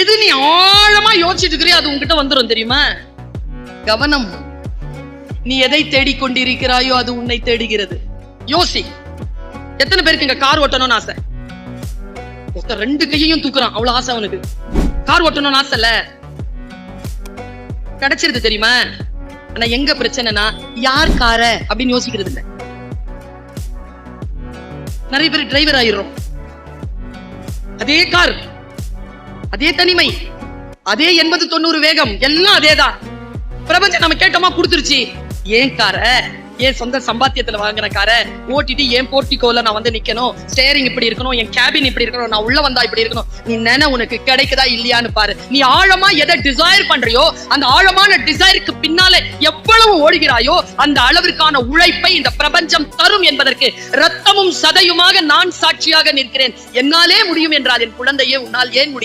எது நீ ஆழமா யோசிச்சுட்டு இருக்கிறியோ அது உன்கிட்ட வந்துரும் தெரியுமா? கவனம். நீ எதை தேடிக்கொண்டிருக்கிறாயோ அது உன்னை தேடுகிறது. யோசி. எத்தனை பேருக்கு இங்க கார் ஓட்டணும்னு ஆசை? ஒருத்தர் 2 கையையும் தூக்குறான், அவ்வளவு ஆசை அவனுக்கு. கார் ஓட்டணும்னு ஆசை இல்ல, கிடைச்சிருது தெரியுமா? ஆனா எங்க பிரச்சனைனா யார் கார அப்படின்னு யோசிக்கிறது இல்ல. நிறைய பேர் டிரைவர் ஆயிடுறோம். அதே கார், அதே தனிமை, அதே 80-90 வேகம், எல்லாம் அதேதான். பிரபஞ்சம் நம்ம கேட்டோமா கொடுத்துருச்சு. ஏன் கார, ஏன் சொந்த சம்பாத்தியத்துல வாங்குற கார ஓட்டிட்டு ஏன் போர்ட்டிகோல நான் வந்து நிக்கணும், ஸ்டேரிங் இப்படி இருக்கணும், என் கேபின் இப்படி இருக்கணும், நான் உள்ள வந்தா இப்படி இருக்கணும். நீ நினை உனக்கு கிடைக்குதா இல்லையான்னு பாரு. நீ ஆழமா எதை டிசைர் பண்றியோ அந்த ஆழமான டிசைருக்கு பின்னால எவ்வளவு ஓடுகிறாயோ அந்த அளவிற்கான உழைப்பை இந்த பிரபஞ்சம் தரும் என்பதற்கு ரத்தமும் சதையுமாக நான் சாட்சியாக நிற்கிறேன். என்னாலே முடியும் என்றால் என் குழந்தையே உன்னால் ஏன் முடியும்?